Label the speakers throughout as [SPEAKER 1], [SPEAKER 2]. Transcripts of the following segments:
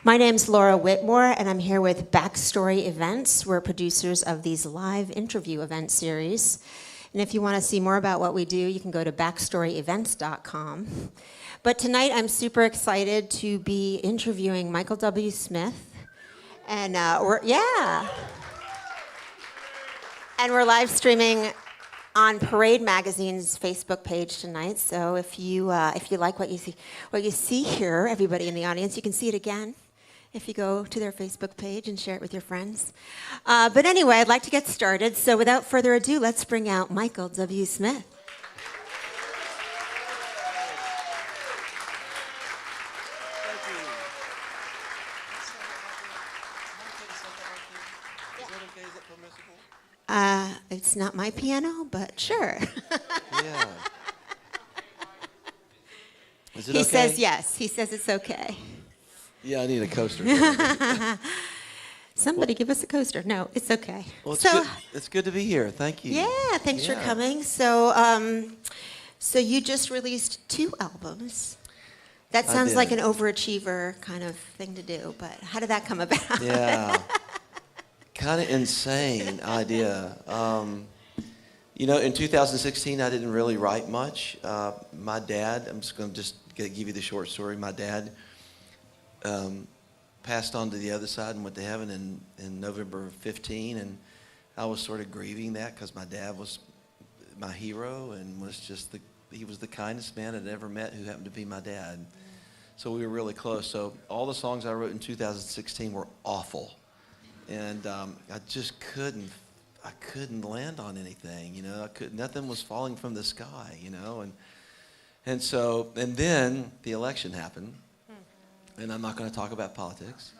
[SPEAKER 1] My name's Laura Whitmore, and I'm here with BackStory Events. We're producers of these live interview event series. And if you want to see more about what we do, you can go to backstoryevents.com. But tonight, I'm super excited to be interviewing Michael W. Smith. And we're live streaming on Parade Magazine's Facebook page tonight. So if you like what you see here, everybody in the audience, you can see it again if you go to their Facebook page and share it with your friends. But anyway, I'd like to get started. So without further ado, let's bring out Michael W. Smith. It's not my piano, but sure.
[SPEAKER 2] Yeah. Is it
[SPEAKER 1] He
[SPEAKER 2] okay?
[SPEAKER 1] says yes. He says it's okay.
[SPEAKER 2] Yeah, I need a coaster.
[SPEAKER 1] Somebody give us a coaster. No, it's okay.
[SPEAKER 2] Well, it's good to be here. Thank you.
[SPEAKER 1] Yeah, thanks for coming. So you just released 2 albums. That sounds like an overachiever kind of thing to do, but how did that come about?
[SPEAKER 2] Yeah. Kind of insane idea. In 2016, I didn't really write much. My dad, I'm just going to give you the short story. My dad passed on to the other side and went to heaven in November 15, and I was sort of grieving that because my dad was my hero and he was the kindest man I'd ever met who happened to be my dad. So we were really close. So all the songs I wrote in 2016 were awful. And I just couldn't land on anything, nothing was falling from the sky, and then the election happened, and I'm not going to talk about politics,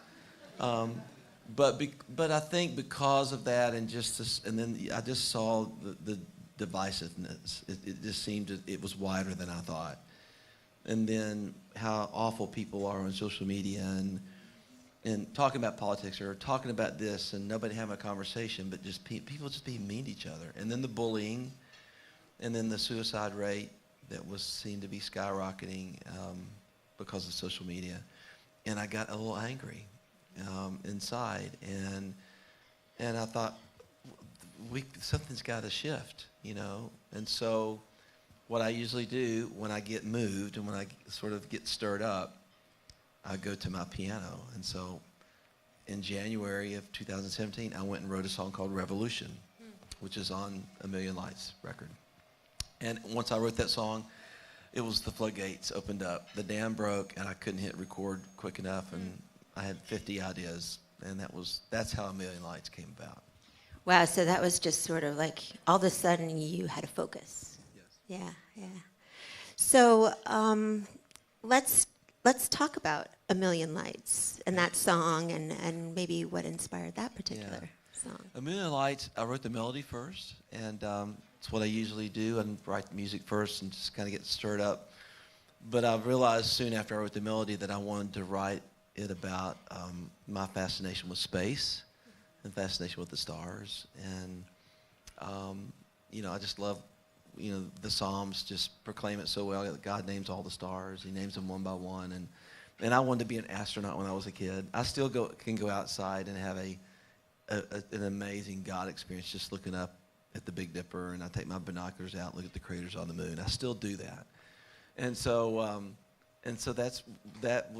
[SPEAKER 2] but I think because of that and then I just saw the divisiveness. It just seemed it was wider than I thought, and then how awful people are on social media and talking about politics or talking about this and nobody having a conversation, but just people just being mean to each other. And then the bullying, and then the suicide rate that seemed to be skyrocketing because of social media. And I got a little angry inside, and I thought, something's got to shift, And so what I usually do when I get moved and when I sort of get stirred up, I go to my piano. And so in January of 2017, I went and wrote a song called Revolution, which is on A Million Lights record. And once I wrote that song, it was the floodgates opened up. The dam broke, and I couldn't hit record quick enough, and I had 50 ideas, and that's how A Million Lights came about.
[SPEAKER 1] Wow, so that was just sort of like all of a sudden you had a focus.
[SPEAKER 2] Yes.
[SPEAKER 1] Yeah. So let's talk about A Million Lights and that song and maybe what inspired that particular song.
[SPEAKER 2] A Million Lights, I wrote the melody first, and it's what I usually do. I write the music first and just kind of get stirred up. But I realized soon after I wrote the melody that I wanted to write it about my fascination with space and fascination with the stars. And, I just love the Psalms just proclaim it so well. That God names all the stars. He names them one by one. And I wanted to be an astronaut when I was a kid. I still can go outside and have an amazing God experience just looking up at the Big Dipper, and I take my binoculars out and look at the craters on the moon. I still do that. And so that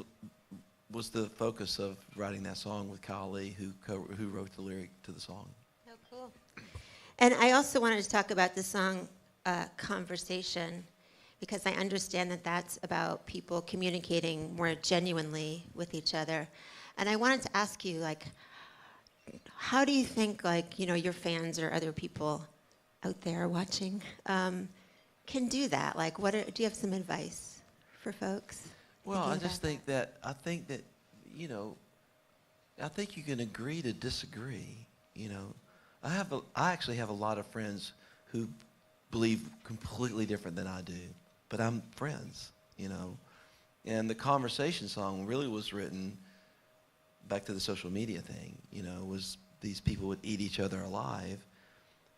[SPEAKER 2] was the focus of writing that song with Kyle Lee, who wrote the lyric to the song.
[SPEAKER 1] Oh, cool. And I also wanted to talk about the song Conversation, because I understand that that's about people communicating more genuinely with each other. And I wanted to ask you, how do you think, your fans or other people out there watching can do that? Do you have some advice for folks?
[SPEAKER 2] Well, I think you can agree to disagree. I actually have a lot of friends who believe completely different than I do, but I'm friends, And the Conversation song really was written back to the social media thing, was these people would eat each other alive.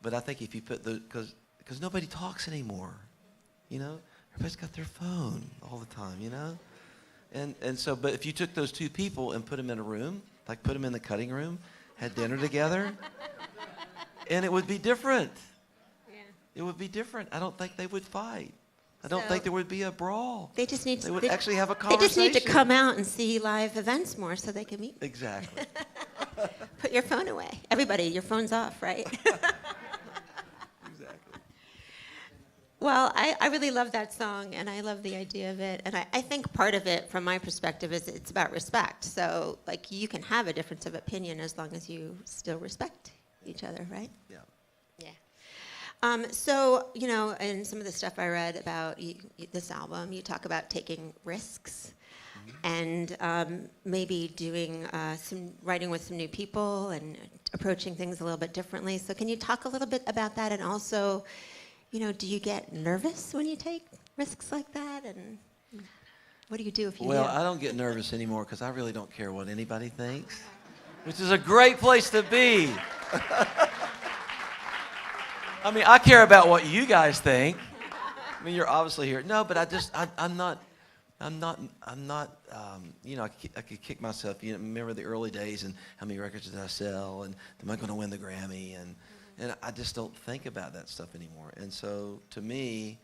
[SPEAKER 2] But I think if you put because nobody talks anymore, everybody's got their phone all the time, And so, but if you took those two people and put them in a room, like put them in the cutting room, had dinner together, and it would be different.
[SPEAKER 1] Yeah.
[SPEAKER 2] It would be different. I don't think they would fight. I don't
[SPEAKER 1] So-
[SPEAKER 2] think there would be a brawl.
[SPEAKER 1] They just need
[SPEAKER 2] They would
[SPEAKER 1] they-
[SPEAKER 2] actually have a
[SPEAKER 1] They just
[SPEAKER 2] conversation.
[SPEAKER 1] need to come out and see live events more so they can meet.
[SPEAKER 2] Exactly.
[SPEAKER 1] Put your phone away. Everybody, your phone's off, right?
[SPEAKER 2] Exactly.
[SPEAKER 1] Well, I really love that song, and I love the idea of it. And I think part of it, from my perspective, is it's about respect. So, like, you can have a difference of opinion as long as you still respect each other, right?
[SPEAKER 2] Yeah.
[SPEAKER 1] Yeah. So, you know, in some of the stuff I read about this album, you talk about taking risks and maybe doing some writing with some new people and approaching things a little bit differently. So can you talk a little bit about that? And also, you know, do you get nervous when you take risks like that? And what do you do if you
[SPEAKER 2] Well,
[SPEAKER 1] do?
[SPEAKER 2] I don't get nervous anymore because I really don't care what anybody thinks, which is a great place to be. I mean, I care about what you guys think. I mean, you're obviously here. No, but I'm not, you know, I could kick myself. You know, remember the early days and how many records did I sell and am I going to win the Grammy? And I just don't think about that stuff anymore. And so to me,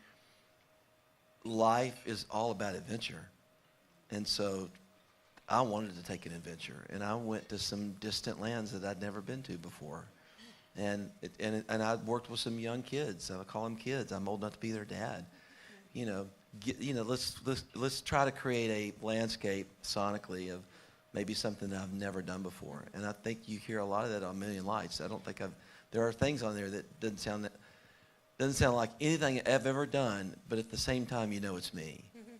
[SPEAKER 2] life is all about adventure. And so I wanted to take an adventure. And I went to some distant lands that I'd never been to before. And I worked with some young kids. I call them kids. I'm old enough to be their dad. You know, let's try to create a landscape sonically of maybe something that I've never done before. And I think you hear a lot of that on Million Lights. There are things on there that doesn't sound like anything I've ever done, but at the same time, you know it's me. Mm-hmm.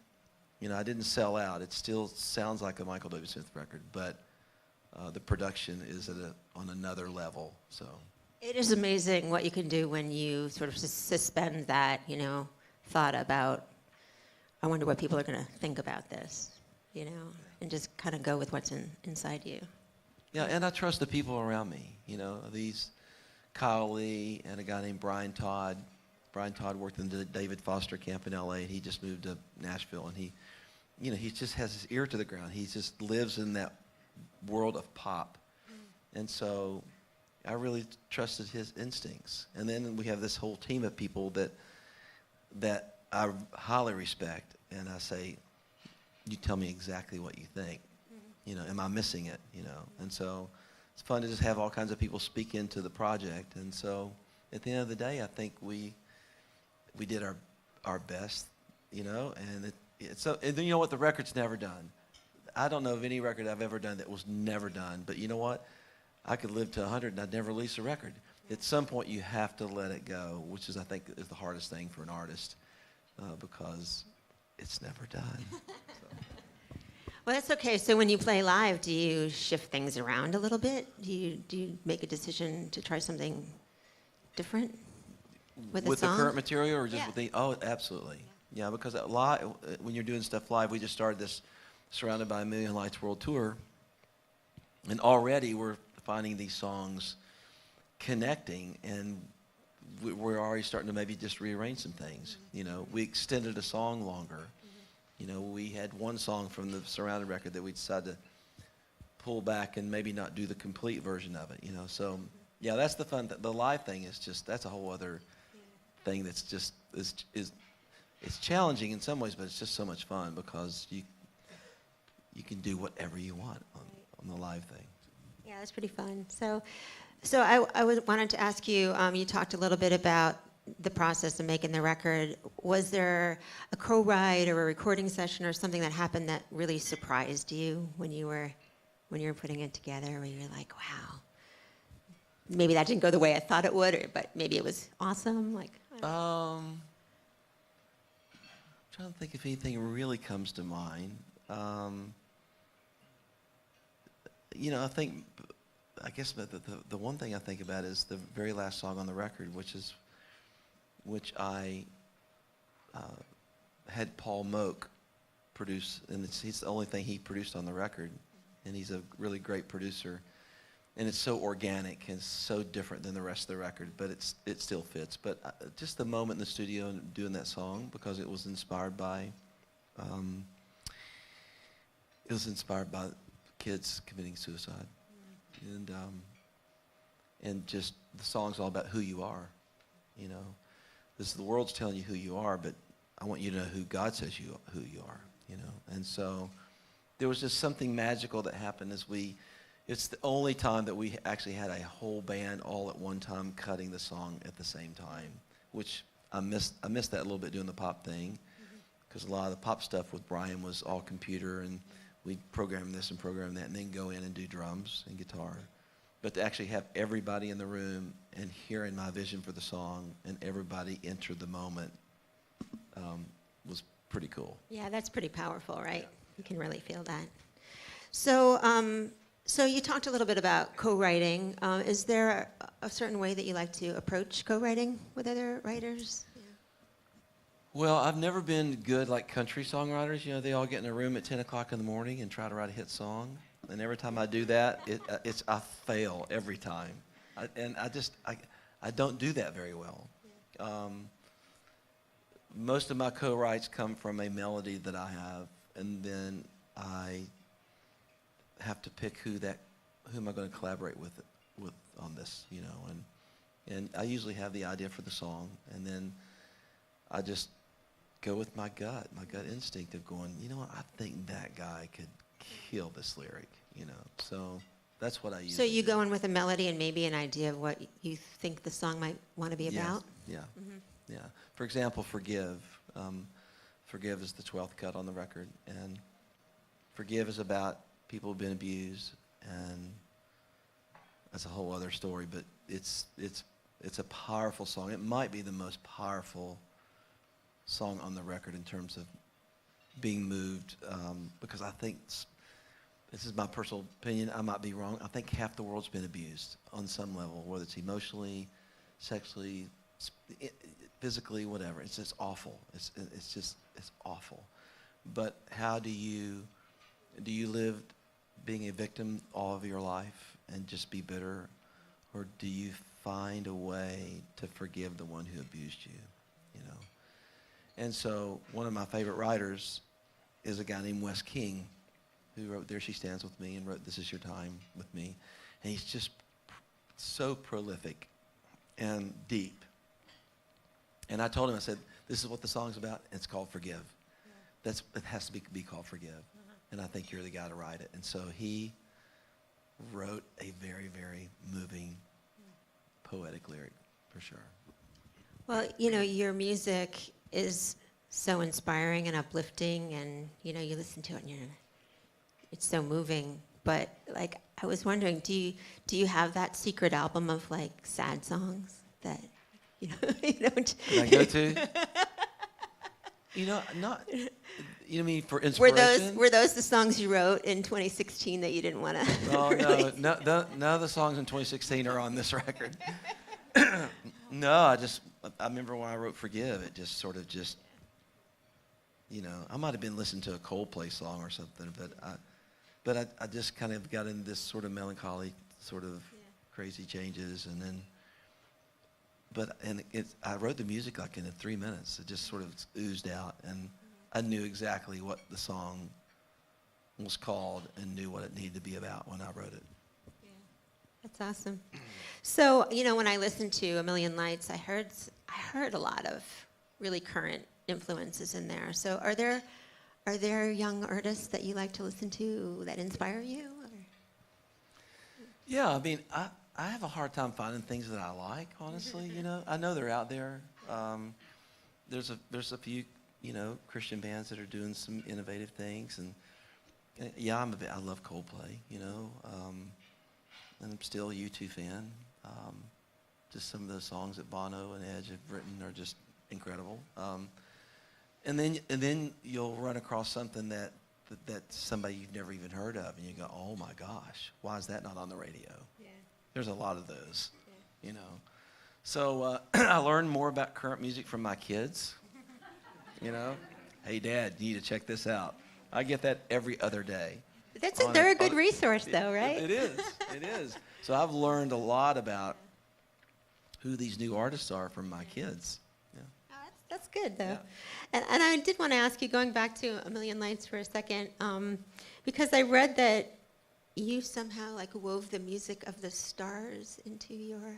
[SPEAKER 2] You know, I didn't sell out. It still sounds like a Michael W. Smith record, but the production is on another level. So
[SPEAKER 1] It is amazing what you can do when you sort of suspend that, you know, thought about, I wonder what people are going to think about this, you know, and just kind of go with what's inside you.
[SPEAKER 2] yeah, and I trust the people around me. You know, these Kyle Lee and a guy named Brian Todd. Brian Todd worked in the David Foster camp in L.A. and he just moved to Nashville, and he just has his ear to the ground. He just lives in that world of pop, and so I really trusted his instincts. And then we have this whole team of people that I highly respect, and I say, you tell me exactly what you think. You know, am I missing it? You know, and so it's fun to just have all kinds of people speak into the project. And so at the end of the day, I think we did our best, you know, and and then you know what, the record's never done. I don't know of any record I've ever done that was never done, but you know what? I could live to 100 and I'd never release a record. At some point, you have to let it go, which is, I think, is the hardest thing for an artist because it's never done. So.
[SPEAKER 1] Well, that's okay. So when you play live, do you shift things around a little bit? Do you make a decision to try something different with a song?
[SPEAKER 2] The current material or just
[SPEAKER 1] Yeah.
[SPEAKER 2] with the, oh, absolutely. Yeah, because live, when you're doing stuff live, we just started this Surrounded by a Million Lights World Tour, and already we're finding these songs connecting, and we're already starting to maybe just rearrange some things. Mm-hmm. You know, we extended a song longer. Mm-hmm. You know, we had one song from the Surrounded record that we decided to pull back and maybe not do the complete version of it, you know. So, yeah, that's the fun. The live thing is just, that's a whole other thing that's just, it's challenging in some ways, but it's just so much fun because you can do whatever you want on the live thing.
[SPEAKER 1] Yeah, that's pretty fun. So I wanted to ask you, you talked a little bit about the process of making the record. Was there a co-write or a recording session or something that happened that really surprised you when you were putting it together, where you were like, wow, maybe that didn't go the way I thought it would, but maybe it was awesome? Like,
[SPEAKER 2] I'm trying to think if anything really comes to mind. You know, I guess the one thing I think about is the very last song on the record, which I had Paul Moak produce, and he's the only thing he produced on the record, and he's a really great producer, and it's so organic and so different than the rest of the record, but it still fits. But just the moment in the studio and doing that song, because it was inspired by it was inspired by kids committing suicide, and just the song's all about who you are. You know, the world's telling you who you are, but I want you to know who God says who you are. You know, and so there was just something magical that happened as it's the only time that we actually had a whole band all at one time cutting the song at the same time, which I missed that a little bit doing the pop thing, because a lot of the pop stuff with Brian was all computer, and we'd program this and program that and then go in and do drums and guitar. But to actually have everybody in the room and hearing my vision for the song and everybody enter the moment was pretty cool.
[SPEAKER 1] Yeah, that's pretty powerful, right? You can really feel that. So, so you talked a little bit about co-writing. Is there a certain way that you like to approach co-writing with other writers? Yeah.
[SPEAKER 2] Well, I've never been good like country songwriters. You know, they all get in a room at 10 o'clock in the morning and try to write a hit song. And every time I do that, I fail every time. I don't do that very well. Yeah. Most of my co-writes come from a melody that I have, and then I have to pick who am I going to collaborate with on this, you know, and I usually have the idea for the song, and then I just go with my gut instinct of going, you know what, I think that guy could kill this lyric, you know. So that's what I usually
[SPEAKER 1] So you
[SPEAKER 2] do.
[SPEAKER 1] go in with a melody and maybe an idea of what you think the song might want to be about?
[SPEAKER 2] Yeah.
[SPEAKER 1] Mm-hmm.
[SPEAKER 2] Yeah. For example, Forgive. Forgive is the 12th cut on the record, and Forgive is about people who've been abused, and that's a whole other story, but it's a powerful song. It might be the most powerful song on the record in terms of being moved, because I think, this is my personal opinion, I might be wrong, I think half the world's been abused on some level, whether it's emotionally, sexually, physically, whatever. It's just awful. It's awful. But how do you live being a victim all of your life and just be bitter, or do you find a way to forgive the one who abused you? You know. And so one of my favorite writers is a guy named Wes King, who wrote There She Stands With Me and wrote This Is Your Time with me, and he's just so prolific and deep. And I told him, I said, this is what the song's about. It's called Forgive. Yeah. It has to be called Forgive. Uh-huh. And I think you're the guy to write it. And so he wrote a very, very moving, poetic lyric, for sure.
[SPEAKER 1] Well, you know, your music is so inspiring and uplifting, and, you know, you listen to it and it's so moving. But, like, I was wondering, do you have that secret album of, like, sad songs that, you know, you don't...
[SPEAKER 2] Can I go to? You know, you know, I mean, for inspiration.
[SPEAKER 1] Were those the songs you wrote in 2016 that you didn't want to?
[SPEAKER 2] Oh no, none of the songs in 2016 are on this record. No, I remember when I wrote "Forgive," it just sort of you know, I might have been listening to a Coldplay song or something, but I just kind of got in this sort of melancholy, sort of crazy changes, and then. I wrote the music like in 3 minutes. It just sort of oozed out, and I knew exactly what the song was called and knew what it needed to be about when I wrote it.
[SPEAKER 1] Yeah. That's awesome. So, you know, when I listened to A Million Lights, I heard a lot of really current influences in there. So are there young artists that you like to listen to that inspire you? Or?
[SPEAKER 2] Yeah, I mean, I have a hard time finding things that I like, honestly. You know, I know they're out there. There's a few, you know, Christian bands that are doing some innovative things, and yeah, I love Coldplay, you know, and I'm still a U2 fan. Just some of those songs that Bono and Edge have written are just incredible. And then you'll run across something that somebody you've never even heard of, and you go, oh my gosh, why is that not on the radio? Yeah. There's a lot of those, you know. So I learned more about current music from my kids, you know. Hey, Dad, you need to check this out. I get that every other day.
[SPEAKER 1] They're a good resource, though, right?
[SPEAKER 2] It is. So I've learned a lot about who these new artists are from my kids. Yeah.
[SPEAKER 1] Oh, That's good, though.
[SPEAKER 2] Yeah.
[SPEAKER 1] And I did want to ask you, going back to A Million Lights for a second, because I read that you somehow like wove the music of the stars into your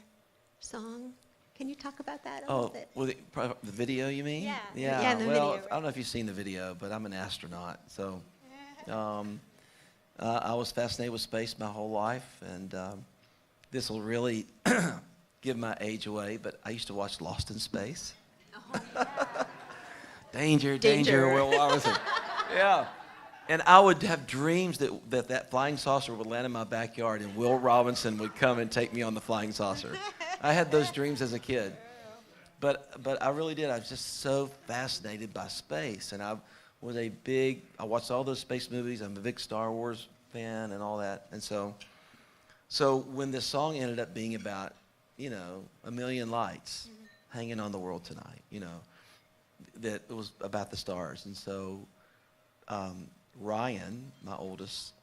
[SPEAKER 1] song. Can you talk about that a little
[SPEAKER 2] Oh,
[SPEAKER 1] bit?
[SPEAKER 2] well, the video, you mean?
[SPEAKER 1] Yeah.
[SPEAKER 2] Yeah.
[SPEAKER 1] Yeah, the
[SPEAKER 2] Well,
[SPEAKER 1] video, right.
[SPEAKER 2] I don't know if you've seen the video, but I'm an astronaut, so I was fascinated with space my whole life, and this will really give my age away. But I used to watch Lost in Space.
[SPEAKER 1] Oh, yeah.
[SPEAKER 2] Danger,
[SPEAKER 1] Danger.
[SPEAKER 2] Will Robinson. Yeah. And I would have dreams that flying saucer would land in my backyard and Will Robinson would come and take me on the flying saucer. I had those dreams as a kid. But I really did. I was just so fascinated by space. And I watched all those space movies. I'm a big Star Wars fan and all that. And so when this song ended up being about, a million lights hanging on the world tonight, that it was about the stars. And so Ryan, my oldest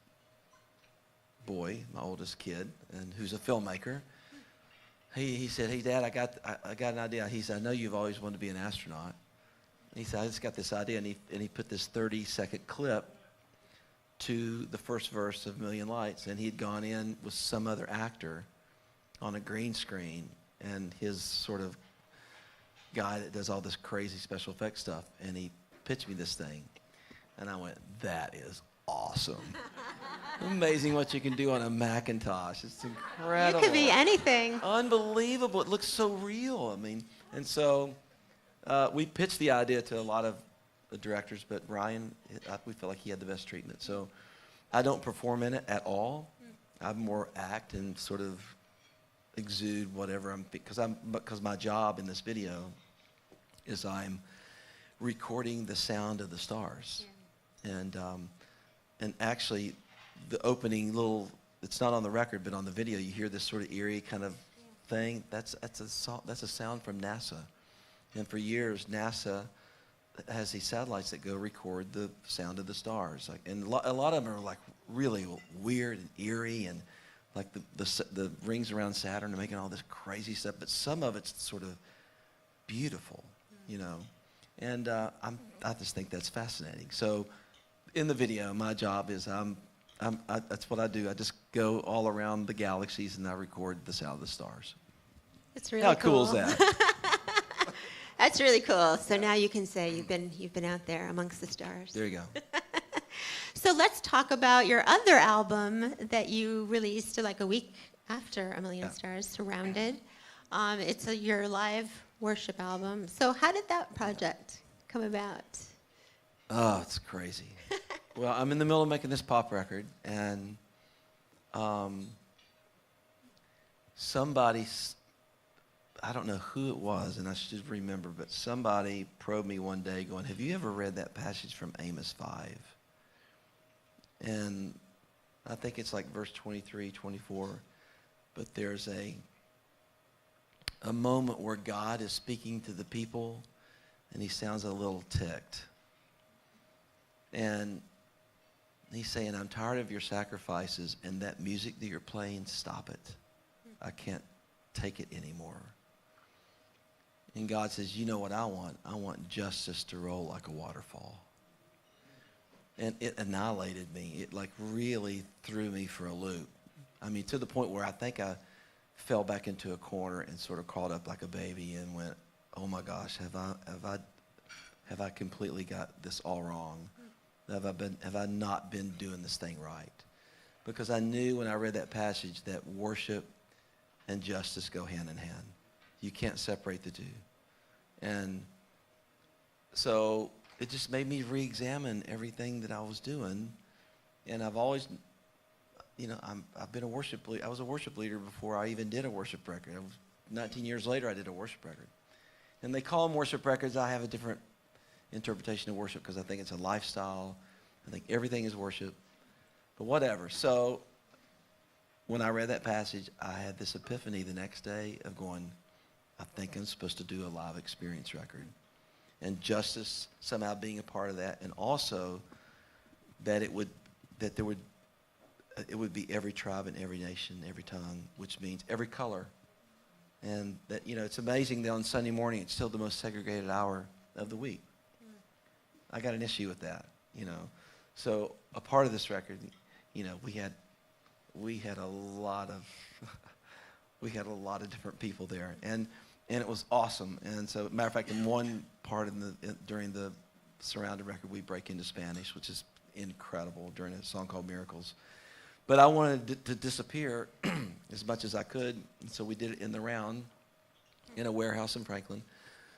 [SPEAKER 2] boy, my oldest kid, and who's a filmmaker, he said, "Hey, Dad, I got an idea." He said, "I know you've always wanted to be an astronaut." And he said, "I just got this idea," and he put this 30-second clip to the first verse of Million Lights, and he'd gone in with some other actor on a green screen, and his sort of guy that does all this crazy special effects stuff, and he pitched me this thing, and I went, "That is awesome." Amazing what you can do on a Macintosh. It's incredible.
[SPEAKER 1] You could be anything.
[SPEAKER 2] Unbelievable. It looks so real. I mean, and so we pitched the idea to a lot of the directors, but Ryan, we felt like he had the best treatment. So I don't perform in it at all. I more act and sort of exude whatever because my job in this video is I'm recording the sound of the stars. Yeah. And actually the opening it's not on the record, but on the video you hear this sort of eerie kind of thing. That's a sound from NASA. And for years NASA has these satellites that go record the sound of the stars. And a lot of them are like really weird and eerie, and like the rings around Saturn are making all this crazy stuff, but some of it's sort of beautiful, And I just think that's fascinating. So in the video, my job is that's what I do. I just go all around the galaxies and I record the sound of the stars.
[SPEAKER 1] It's really
[SPEAKER 2] How cool is that?
[SPEAKER 1] That's really cool. So now you can say you've been out there amongst the stars.
[SPEAKER 2] There you go.
[SPEAKER 1] So let's talk about your other album that you released like a week after A Million Stars, Surrounded. It's your live worship album. So how did that project come about?
[SPEAKER 2] Oh, it's crazy. Well, I'm in the middle of making this pop record, and somebody, I don't know who it was, and I should remember, but somebody probed me one day going, "Have you ever read that passage from Amos 5? And I think it's like verse 23, 24, but there's a moment where God is speaking to the people, and he sounds a little ticked. And he's saying, "I'm tired of your sacrifices, and that music that you're playing, stop it. I can't take it anymore." And God says, "You know what I want? I want justice to roll like a waterfall." And it annihilated me. It like really threw me for a loop. I mean, to the point where I think I fell back into a corner and sort of crawled up like a baby and went, "Oh my gosh, have I completely got this all wrong? Have I not been doing this thing right?" Because I knew when I read that passage that worship and justice go hand in hand. You can't separate the two. And so it just made me re-examine everything that I was doing. And I've always, I've been a worship leader. I was a worship leader before I even did a worship record. 19 years later, I did a worship record. And they call them worship records. I have a different interpretation of worship because I think it's a lifestyle. I think everything is worship. But whatever. So when I read that passage, I had this epiphany the next day of going, I think I'm supposed to do a live experience record. And justice somehow being a part of that, and also that it would be every tribe and every nation, every tongue, which means every color. And that, it's amazing that on Sunday morning it's still the most segregated hour of the week. I got an issue with that, So a part of this record, we had a lot of different people there, and it was awesome. And so, matter of fact, in one part during the Surrounded record, we break into Spanish, which is incredible, during a song called Miracles. But I wanted to disappear as much as I could, and so we did it in the round in a warehouse in Franklin.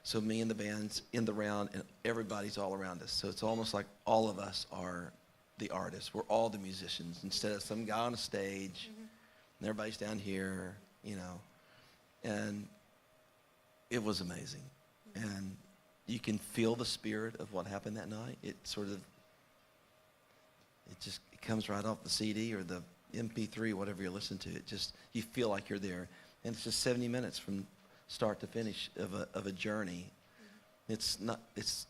[SPEAKER 2] So me and the band's in the round, and everybody's all around us. So it's almost like all of us are the artists. We're all the musicians, instead of some guy on a stage, and everybody's down here, And it was amazing. And you can feel the spirit of what happened that night. It comes right off the CD or the MP3, whatever you listen to. You feel like you're there. And it's just 70 minutes from start to finish of a journey. It's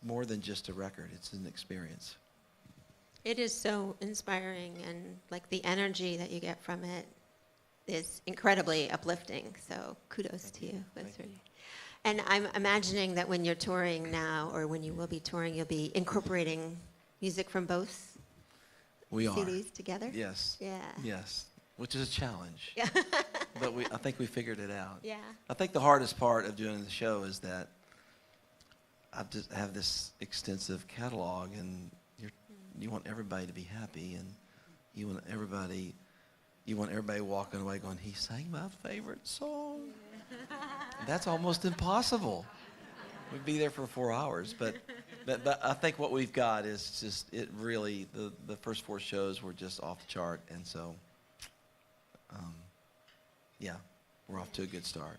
[SPEAKER 2] more than just a record. It's an experience.
[SPEAKER 1] It is so inspiring, and like the energy that you get from it is incredibly uplifting. So kudos to you. That's really. And I'm imagining that when you're touring now, or when you will be touring, you'll be incorporating music from both CDs together.
[SPEAKER 2] Yes.
[SPEAKER 1] Yeah.
[SPEAKER 2] Yes. Which is a challenge.
[SPEAKER 1] Yeah.
[SPEAKER 2] But I think we figured it out.
[SPEAKER 1] Yeah.
[SPEAKER 2] I think the hardest part of doing the show is that I just have this extensive catalog, and you want everybody to be happy, and you want everybody walking away going, he sang my favorite song. That's almost impossible. We'd be there for 4 hours, but I think what we've got is just, it really, the first 4 shows were just off the chart, and so, we're off to a good start.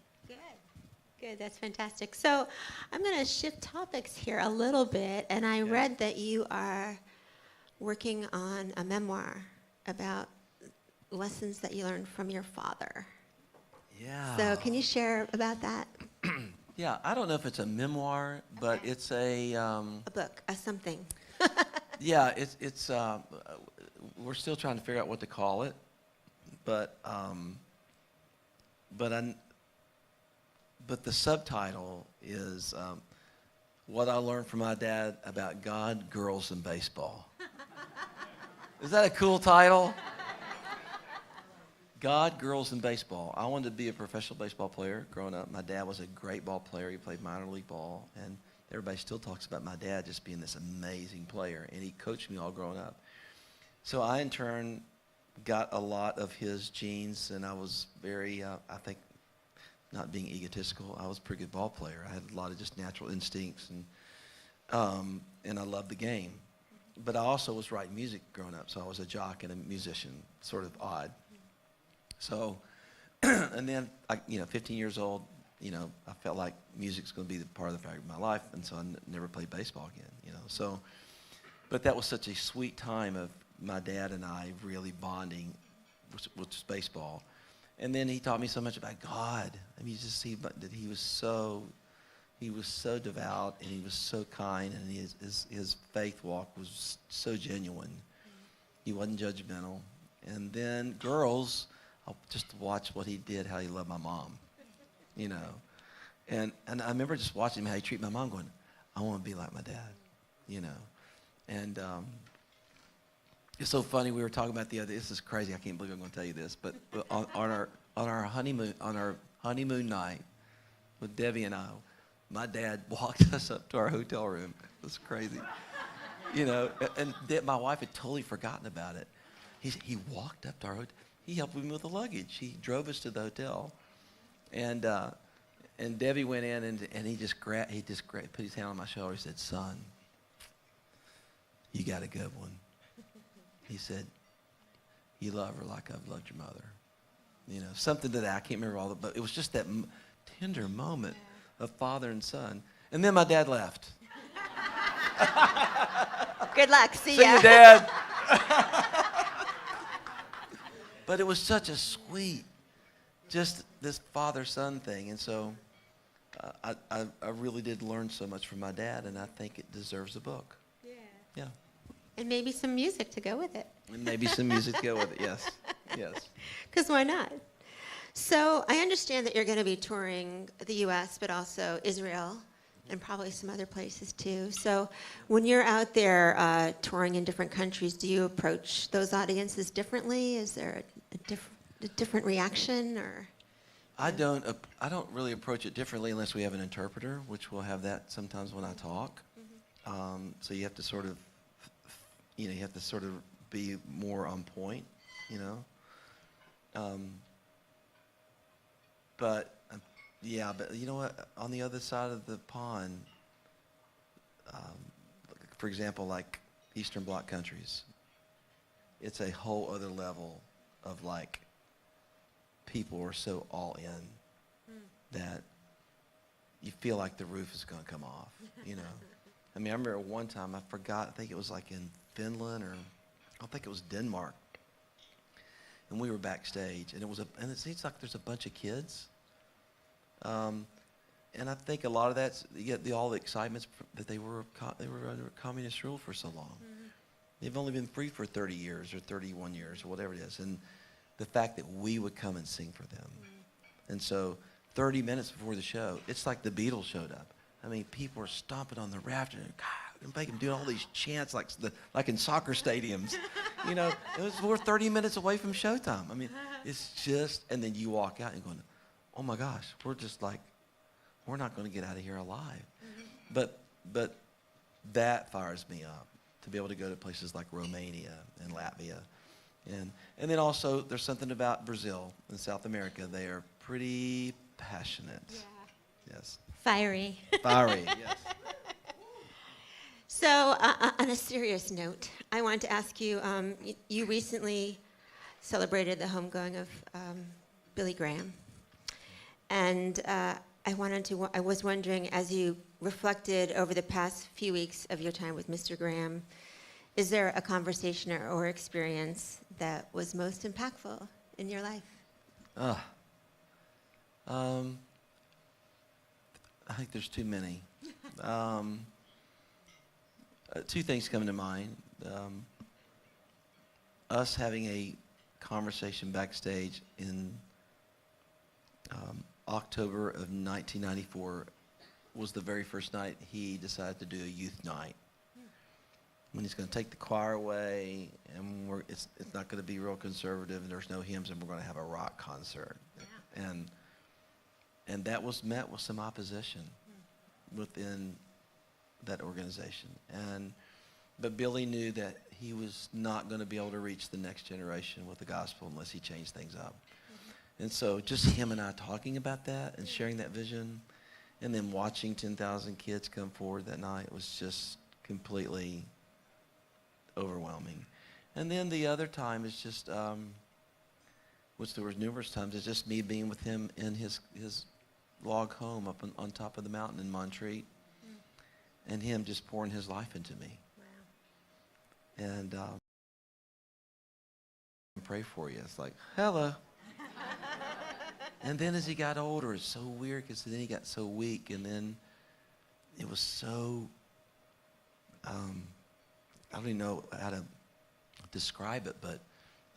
[SPEAKER 1] Good, that's fantastic. So I'm going to shift topics here a little bit, and I read that you are working on a memoir about lessons that you learned from your father.
[SPEAKER 2] Yeah.
[SPEAKER 1] So can you share about that?
[SPEAKER 2] Yeah, I don't know if it's a memoir, but it's a
[SPEAKER 1] book, something.
[SPEAKER 2] Yeah, it's we're still trying to figure out what to call it, but the subtitle is what I learned from my dad about God, girls, and baseball. Is that a cool title? God, girls, and baseball. I wanted to be a professional baseball player growing up. My dad was a great ball player. He played minor league ball, and everybody still talks about my dad just being this amazing player, and he coached me all growing up. So I, in turn, got a lot of his genes, and I was very, I think, not being egotistical, I was a pretty good ball player. I had a lot of just natural instincts, and I loved the game. But I also was writing music growing up, so I was a jock and a musician, sort of odd. So, and then, 15 years old, I felt like music's going to be the part of the fabric of my life, and so I never played baseball again, So, but that was such a sweet time of my dad and I really bonding, which was baseball. And then he taught me so much about God. I mean, you just see that he was so devout, and he was so kind, and his faith walk was so genuine. He wasn't judgmental. And then girls, I'll just watch what he did, how he loved my mom, And I remember just watching him, how he treated my mom, going, I want to be like my dad, And it's so funny. We were talking about this is crazy. I can't believe I'm going to tell you this, but on our honeymoon night with Debbie and I, my dad walked us up to our hotel room. It was crazy, And my wife had totally forgotten about it. He walked up to our hotel. He helped me with the luggage. He drove us to the hotel, and Debbie went in, and he just put his hand on my shoulder. He said, "Son, you got a good one." He said, "You love her like I've loved your mother." Something to that. I can't remember all of it, but it was just that tender moment of father and son. And then my dad left.
[SPEAKER 1] Good luck. See
[SPEAKER 2] ya.
[SPEAKER 1] ya.
[SPEAKER 2] See you, Dad. But it was such a sweet, just this father-son thing. And so I really did learn so much from my dad, and I think it deserves a book. Yeah.
[SPEAKER 1] And maybe some music to go with it.
[SPEAKER 2] And maybe some music to go with it, yes. Yes.
[SPEAKER 1] Because why not? So I understand that you're going to be touring the U.S., but also Israel and probably some other places too. So when you're out there touring in different countries, do you approach those audiences differently? Is there a different reaction, or?
[SPEAKER 2] I don't really approach it differently unless we have an interpreter, which we'll have that sometimes when I talk. So you have to sort of, you have to sort of be more on point, you know. But yeah, but you know what? On the other side of the pond, for example, like Eastern Bloc countries, it's a whole other level of like, people are so all in that you feel like the roof is going to come off, you know. I mean, I remember one time, I forgot, I think it was like in Finland, or I think it was Denmark, and we were backstage, and and it seems like there's a bunch of kids, and I think a lot of that's all the excitements that they were under communist rule for so long. They've only been free for 30 years or 31 years or whatever it is, and the fact that we would come and sing for them. And so 30 minutes before the show, it's like the Beatles showed up. I mean, people are stomping on the rafters and making them doing all these chants like in soccer stadiums. You know, we're 30 minutes away from showtime. I mean, it's just, and then you walk out and going, oh my gosh, we're not going to get out of here alive. But that fires me up, to be able to go to places like Romania and Latvia. And then also, there's something about Brazil and South America. They are pretty passionate. Yeah. Yes.
[SPEAKER 1] Fiery.
[SPEAKER 2] Fiery, yes.
[SPEAKER 1] So on a serious note, I want to ask you, you recently celebrated the homegoing of Billy Graham. And I was wondering, as you reflected over the past few weeks of your time with Mr. Graham, is there a conversation or experience that was most impactful in your life?
[SPEAKER 2] I think there's too many. Two things come to mind. Us having a conversation backstage in October of 1994 was the very first night he decided to do a youth night. When he's going to take the choir away, and it's not going to be real conservative, and there's no hymns, and we're going to have a rock concert. Yeah. And that was met with some opposition within that organization. But Billy knew that he was not going to be able to reach the next generation with the gospel unless he changed things up. And so just him and I talking about that and sharing that vision, and then watching 10,000 kids come forward that night was just completely overwhelming. And then the other time is just, which there was numerous times, is just me being with him in his log home up on top of the mountain in Montreat, and him just pouring his life into me. Wow. And pray for you. It's like, hello. And then as he got older, it's so weird, because then he got so weak, and then it was so, I don't even know how to describe it, but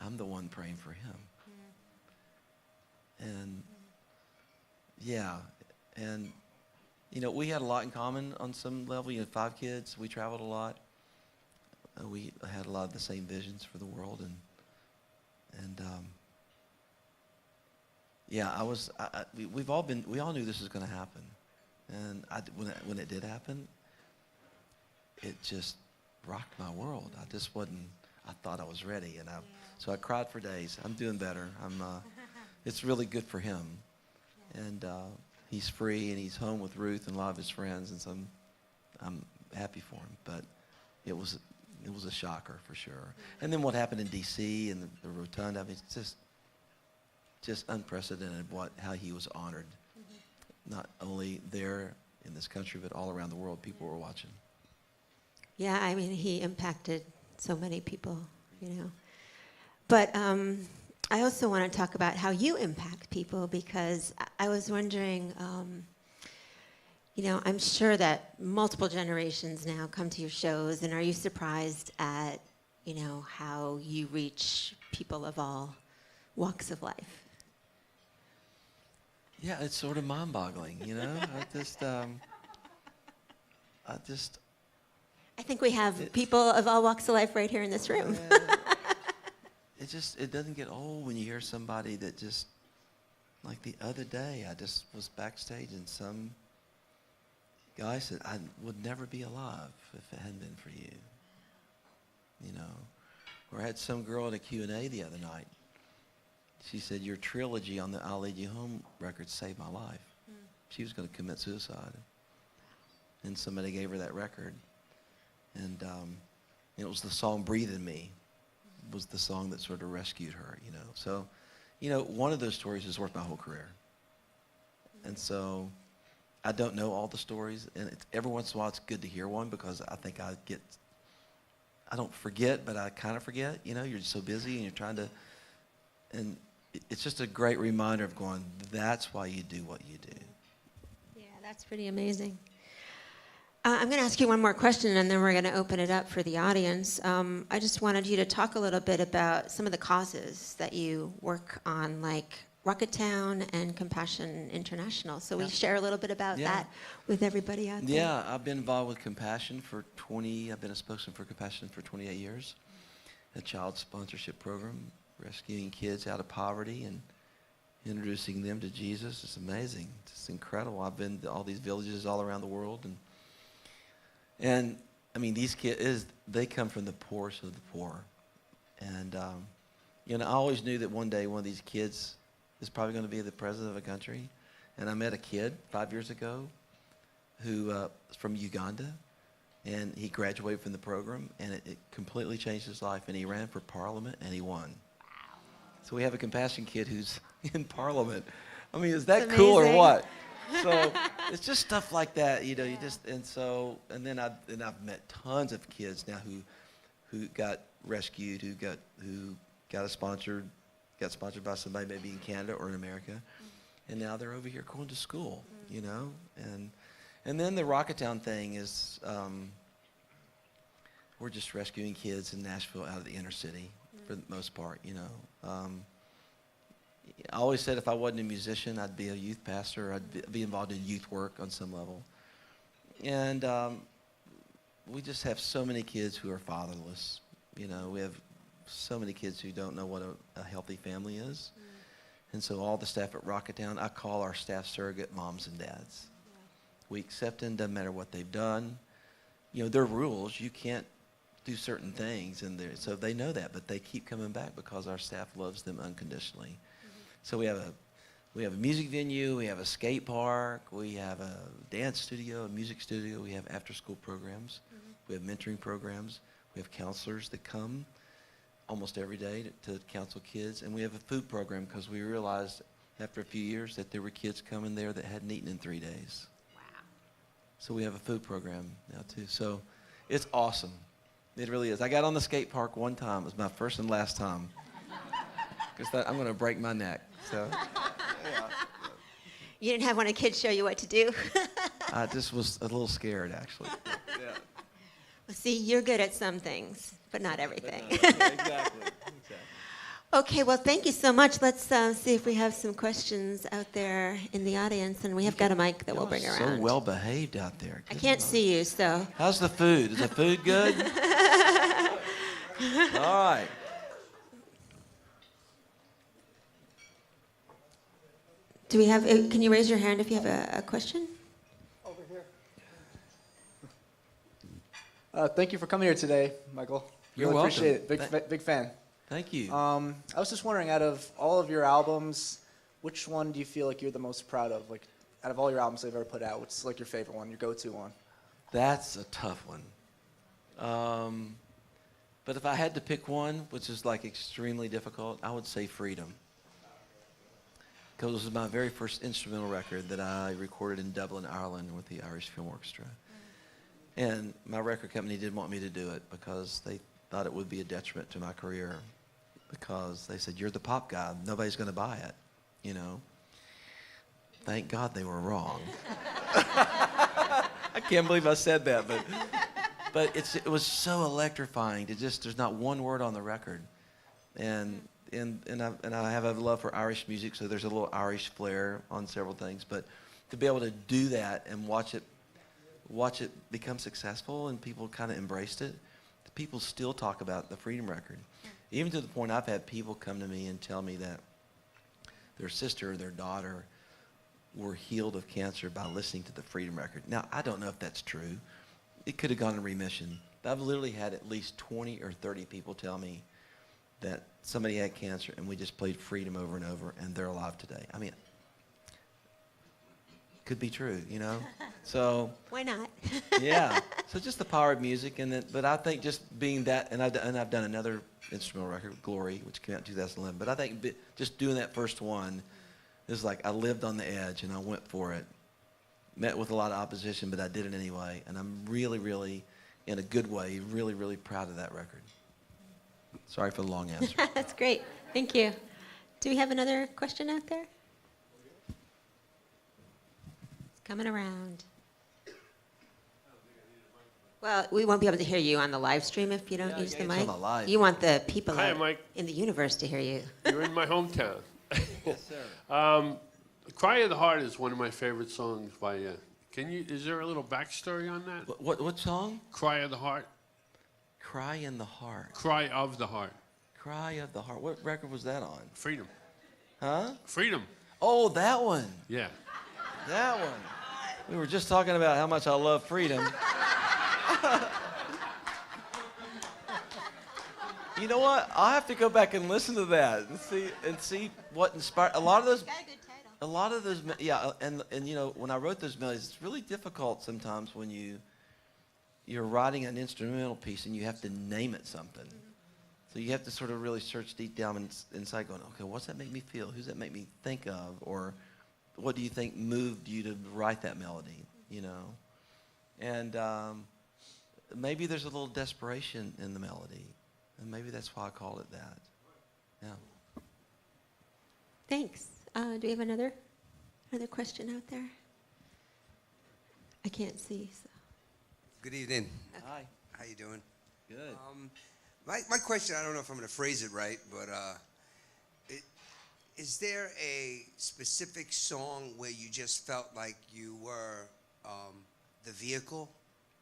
[SPEAKER 2] I'm the one praying for him. And yeah, and we had a lot in common on some level. You had 5 kids. We traveled a lot. We had a lot of the same visions for the world, and yeah, we all knew this was going to happen, and when it did happen, it just rocked my world. I thought I was ready, and so I cried for days. I'm doing better. It's really good for him, and he's free, and he's home with Ruth and a lot of his friends, and so I'm happy for him. But it was a shocker for sure. And then what happened in D.C. and the rotunda, I mean, it's just unprecedented how he was honored, not only there in this country, but all around the world. People were watching.
[SPEAKER 1] Yeah, I mean, he impacted so many people, But I also want to talk about how you impact people, because I was wondering, I'm sure that multiple generations now come to your shows, and are you surprised at, how you reach people of all walks of life?
[SPEAKER 2] Yeah, it's sort of mind-boggling, I just,
[SPEAKER 1] I think we have people of all walks of life right here in this room.
[SPEAKER 2] It doesn't get old when you hear somebody that just, like the other day, I just was backstage and some guy said, I would never be alive if it hadn't been for you. You know, or I had some girl at a Q&A the other night. She said, your trilogy on the I'll Lead You Home record saved my life. She was going to commit suicide. And somebody gave her that record. And it was the song Breathe in Me was the song that sort of rescued her, you know. So, you know, one of those stories is worth my whole career. And so I don't know all the stories. And every once in a while it's good to hear one because I think I don't forget, but I kind of forget. You know, you're just so busy and you're trying to, and it's just a great reminder of going, that's why you do what you do.
[SPEAKER 1] Yeah, that's pretty amazing. I'm going to ask you one more question, and then we're going to open it up for the audience. I just wanted you to talk a little bit about some of the causes that you work on, like Rocketown and Compassion International. So we share a little bit about that with everybody out there.
[SPEAKER 2] Yeah, I've been involved with Compassion I've been a spokesman for Compassion for 28 years, a child sponsorship program, rescuing kids out of poverty and introducing them to Jesus. It's amazing. It's incredible. I've been to all these villages all around the world, and I mean, these kids, they come from the poorest of the poor. And, you know, I always knew that one day one of these kids is probably going to be the president of a country. And I met a kid 5 years ago who is from Uganda. And he graduated from the program, and it completely changed his life. And he ran for parliament, and he won. Wow. So we have a Compassion kid who's in parliament. I mean, is that cool or what? So it's just stuff like that, you know. You just and then I've met tons of kids now who got rescued, who got sponsored by somebody maybe in Canada or in America, and now they're over here going to school, you know. And then the Rocketown thing is we're just rescuing kids in Nashville out of the inner city for the most part, you know. I always said if I wasn't a musician, I'd be a youth pastor. I'd be involved in youth work on some level. And we just have so many kids who are fatherless. You know, we have so many kids who don't know what a healthy family is. And so all the staff at Rocketown, I call our staff surrogate moms and dads. Yeah. We accept them, doesn't matter what they've done. You know, there are rules. You can't do certain things, and so they know that, but they keep coming back because our staff loves them unconditionally. So we have a music venue, we have a skate park, we have a dance studio, a music studio, we have after-school programs, we have mentoring programs, we have counselors that come almost every day to counsel kids, and we have a food program because we realized after a few years that there were kids coming there that hadn't eaten in 3 days. Wow. So we have a food program now too. So it's awesome. It really is. I got on the skate park one time. It was my first and last time. Because I'm going to break my neck. So, yeah.
[SPEAKER 1] You didn't have one of the kids show you what to do?
[SPEAKER 2] I just was a little scared, actually. Yeah.
[SPEAKER 1] Well, see, you're good at some things, but not everything.
[SPEAKER 2] Exactly.
[SPEAKER 1] Okay, well, thank you so much. Let's see if we have some questions out there in the audience, and we have got a mic that we'll bring around.
[SPEAKER 2] So well behaved out there.
[SPEAKER 1] I can't see you, so.
[SPEAKER 2] How's the food? Is the food good? All right.
[SPEAKER 1] Do we have, can you raise your hand if you have a question?
[SPEAKER 3] Over here. Thank you for coming here today, Michael.
[SPEAKER 2] You're
[SPEAKER 3] really
[SPEAKER 2] welcome.
[SPEAKER 3] Appreciate it. Big fan.
[SPEAKER 2] Thank you.
[SPEAKER 3] I was just wondering, out of all of your albums, which one do you feel like you're the most proud of? Like, out of all your albums they've ever put out, what's like your favorite one, your go-to one?
[SPEAKER 2] That's a tough one. But if I had to pick one, which is like extremely difficult, I would say Freedom. Because it was my very first instrumental record that I recorded in Dublin, Ireland with the Irish Film Orchestra. And my record company didn't want me to do it because they thought it would be a detriment to my career. Because they said, you're the pop guy, nobody's going to buy it, you know. Thank God they were wrong. I can't believe I said that, but it was so electrifying to just, there's not one word on the record. And I have a love for Irish music, so there's a little Irish flair on several things. But to be able to do that and watch it watch it become successful and people kind of embraced it, people still talk about the Freedom record. Even to the point I've had people come to me and tell me that their sister or their daughter were healed of cancer by listening to the Freedom record. Now, I don't know if that's true. It could have gone in remission. But I've literally had at least 20 or 30 people tell me that somebody had cancer and we just played Freedom over and over and they're alive today. I mean, could be true, you know? So
[SPEAKER 1] Why not?
[SPEAKER 2] yeah. So just the power of music, and then, but I think just being that, and I've done another instrumental record, Glory, which came out in 2011. But I think just doing that first one is like I lived on the edge and I went for it. Met with a lot of opposition, but I did it anyway. And I'm really, really, in a good way, really, really proud of that record. Sorry for the long answer.
[SPEAKER 1] That's great. Thank you. Do we have another question out there? It's coming around. Well, we won't be able to hear you on the live stream if you don't use the
[SPEAKER 2] it's
[SPEAKER 1] mic.
[SPEAKER 2] on the live.
[SPEAKER 1] You want the people
[SPEAKER 4] Hi,
[SPEAKER 1] out
[SPEAKER 4] Mike.
[SPEAKER 1] in the universe to hear you.
[SPEAKER 4] You're in my hometown.
[SPEAKER 2] Yes, sir.
[SPEAKER 4] Cry of the Heart is one of my favorite songs by you. Is there a little backstory on that?
[SPEAKER 2] What song?
[SPEAKER 4] Cry of the Heart?
[SPEAKER 2] Cry in the Heart.
[SPEAKER 4] Cry of the Heart.
[SPEAKER 2] Cry of the Heart. What record was that on?
[SPEAKER 4] Freedom.
[SPEAKER 2] Huh?
[SPEAKER 4] Freedom.
[SPEAKER 2] Oh, that one.
[SPEAKER 4] Yeah.
[SPEAKER 2] That one. We were just talking about how much I love freedom. You know what? I'll have to go back and listen to that and see what inspired a lot of those.
[SPEAKER 1] Got a good title.
[SPEAKER 2] A lot of those, yeah, and you know, when I wrote those melodies, it's really difficult sometimes when you're writing an instrumental piece and you have to name it something. So you have to sort of really search deep down inside, going, okay, what's that make me feel? Who's that make me think of? Or what do you think moved you to write that melody? You know, and maybe there's a little desperation in the melody, and maybe that's why I called it that. Yeah.
[SPEAKER 1] Thanks. Do we have another question out there? I can't see. So.
[SPEAKER 5] Good evening.
[SPEAKER 2] Hi.
[SPEAKER 5] How you doing?
[SPEAKER 2] Good.
[SPEAKER 5] My question, I don't know if I'm going to phrase it right, but is there a specific song where you just felt like you were the vehicle,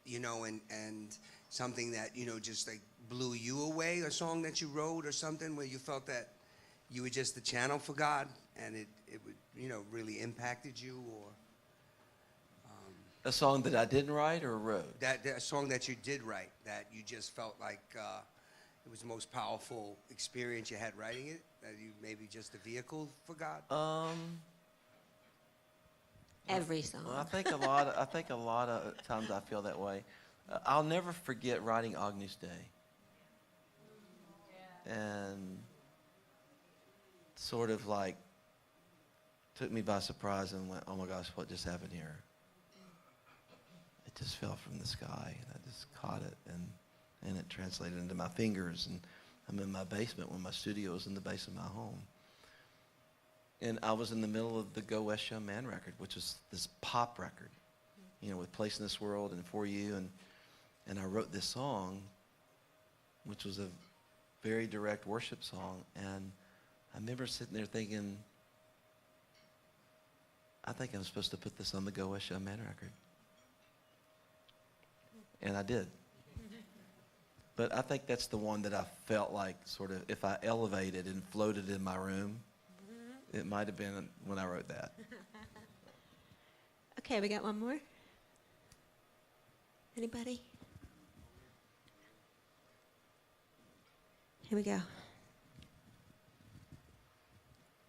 [SPEAKER 5] you know, and something that, you know, just like blew you away, a song that you wrote or something where you felt that you were just the channel for God and it would, you know, really impacted you, or
[SPEAKER 2] A song that I didn't write or wrote?
[SPEAKER 5] that a song that you did write that you just felt like it was the most powerful experience you had writing it, that you maybe just a vehicle for God?
[SPEAKER 1] Every song.
[SPEAKER 2] Well, I think a lot of times I feel that way. I'll never forget writing Agnus Dei. And sort of like took me by surprise and went, oh my gosh, what just happened here? It just fell from the sky, and I just caught it, and it translated into my fingers, and I'm in my basement when my studio is in the base of my home. And I was in the middle of the Go West Young Man record, which was this pop record, you know, with Place in This World and For You, and I wrote this song, which was a very direct worship song, and I remember sitting there thinking, I think I'm supposed to put this on the Go West Young Man record. And I did. But I think that's the one that I felt like sort of, if I elevated and floated in my room, it might have been when I wrote that.
[SPEAKER 1] Okay, we got one more. Anybody? Here we go.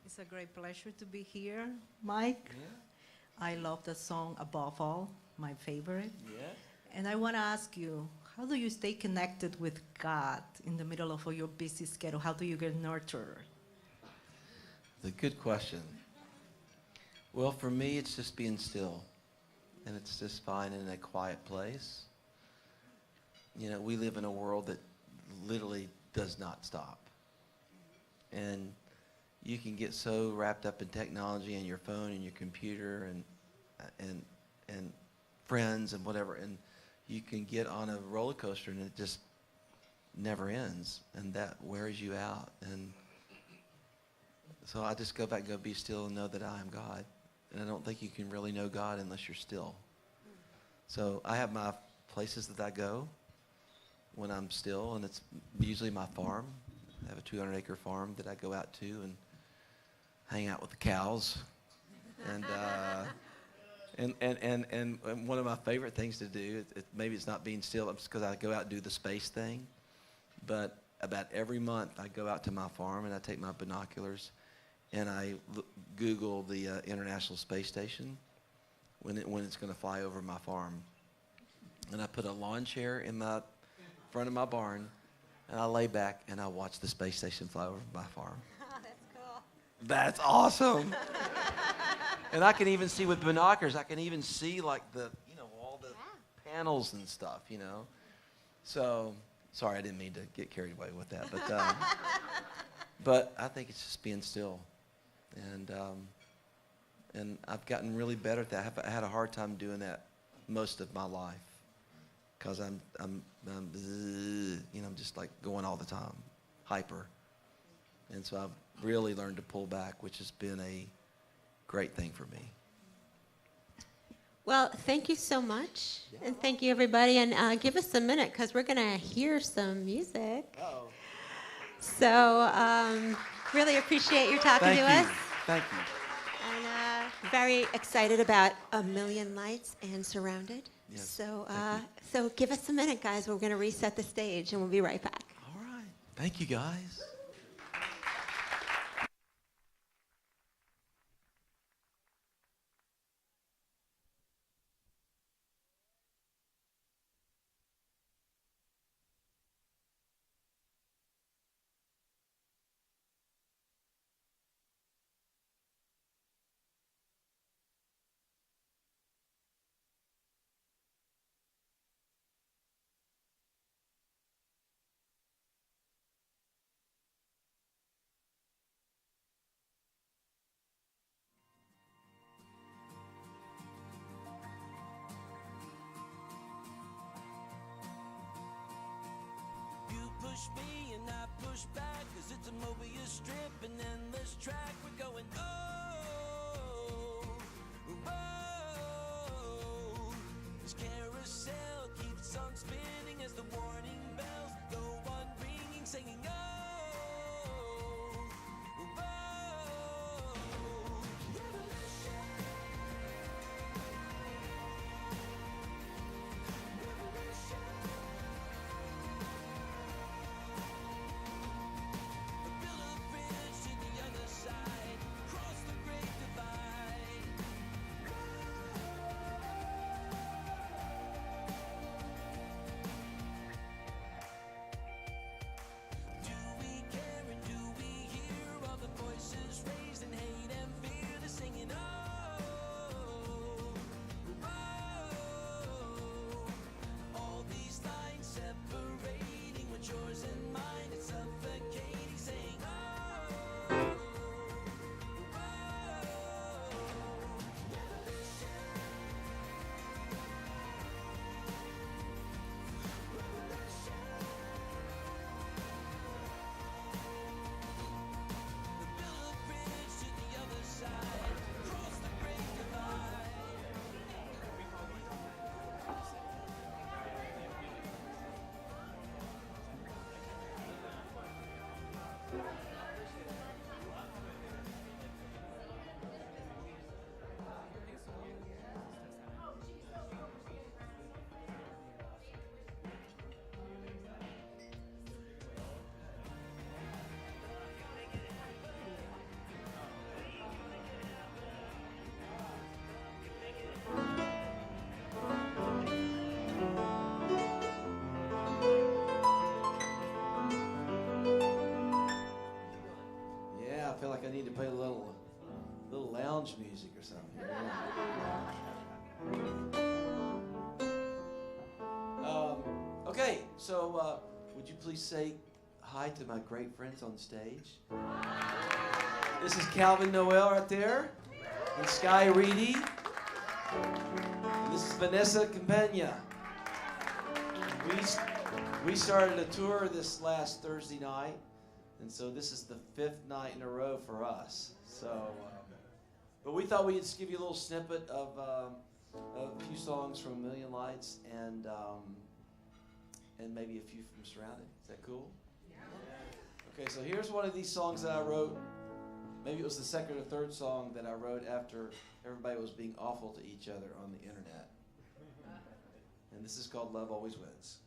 [SPEAKER 6] It's a great pleasure to be here, Mike.
[SPEAKER 2] Yeah.
[SPEAKER 6] I love the song Above All, my favorite.
[SPEAKER 2] Yeah.
[SPEAKER 6] And I want to ask you, how do you stay connected with God in the middle of all your busy schedule? How do you get nurtured?
[SPEAKER 2] It's a good question. Well, for me, it's just being still. And it's just finding a quiet place. You know, we live in a world that literally does not stop. And you can get so wrapped up in technology and your phone and your computer and friends and whatever, and you can get on a roller coaster and it just never ends, and that wears you out. And so I just go back and go be still and know that I am God. And I don't think you can really know God unless you're still. So I have my places that I go when I'm still, and it's usually my farm. I have a 200-acre farm that I go out to and hang out with the cows. And and one of my favorite things to do, maybe it's not being still, it's because I go out and do the space thing. But about every month I go out to my farm and I take my binoculars and I Google the International Space Station when it's going to fly over my farm. And I put a lawn chair in my front of my barn and I lay back and I watch the space station fly over my farm.
[SPEAKER 1] Oh, that's cool.
[SPEAKER 2] That's awesome. And I can even see with binoculars, I can even see like all the panels and stuff, So, sorry, I didn't mean to get carried away with that, but I think it's just being still. And I've gotten really better at that. I had a hard time doing that most of my life because I'm just like going all the time, hyper. And so I've really learned to pull back, which has been a great thing for me.
[SPEAKER 1] Well, thank you so much, and thank you, everybody. And give us a minute, because we're going to hear some music.
[SPEAKER 2] Uh-oh.
[SPEAKER 1] So really appreciate your talking to us.
[SPEAKER 2] Thank you.
[SPEAKER 1] And very excited about A Million Lights and Surrounded.
[SPEAKER 2] Yes,
[SPEAKER 1] So,
[SPEAKER 2] thank
[SPEAKER 1] so give us a minute, guys. We're going to reset the stage, and we'll be right back.
[SPEAKER 2] All right. Thank you, guys.
[SPEAKER 7] Push me and I push back, 'cause it's a Mobius strip, an endless track. We're going, oh, oh. This carousel keeps on spinning as the warning bells go on ringing, singing, oh, oh. Revolution. Revolution. Build a bridge to the other side, cross the great divide. Do we care and do we hear all the voices raised in hate and fear? They're singing, oh, oh. All these lines separating what's yours and mine, it's suffocating, saying, oh, oh, oh. Build a bridge to the other side, cross the great divide.
[SPEAKER 2] Yeah, I feel like I need to play a little lounge music or something. Okay, so would you please say hi to my great friends on stage? This is Calvin Noel right there, and Sky Reedy. And this is Vanessa Campagna. We started a tour this last Thursday night, and so this is the 5th night in a row for us. So, but we thought we'd just give you a little snippet of
[SPEAKER 8] a few songs from A Million Lights and maybe a few from Surrounded. Is that cool? Yeah. Okay, so here's one of these songs that I wrote. Maybe it was the second or third song that I wrote after everybody was being awful to each other on the internet. And this is called Love Always Wins.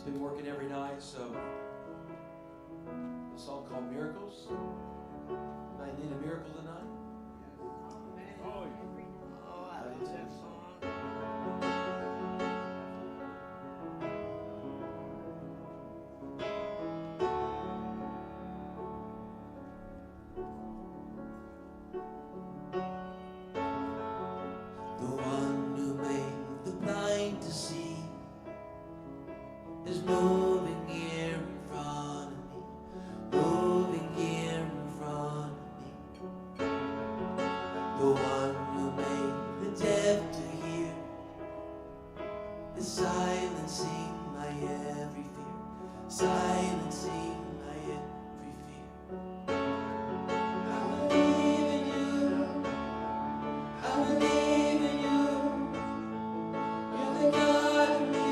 [SPEAKER 8] Been working every night, so a song called Miracles. Anybody need a miracle tonight?
[SPEAKER 7] Oh, I love that song.
[SPEAKER 9] The one who made the blind to see is moving here in front of me, moving here in front of me. The one who made the deaf to hear is silencing my every fear, silencing my every fear. I believe in you, I believe in you. You're the God of miracles.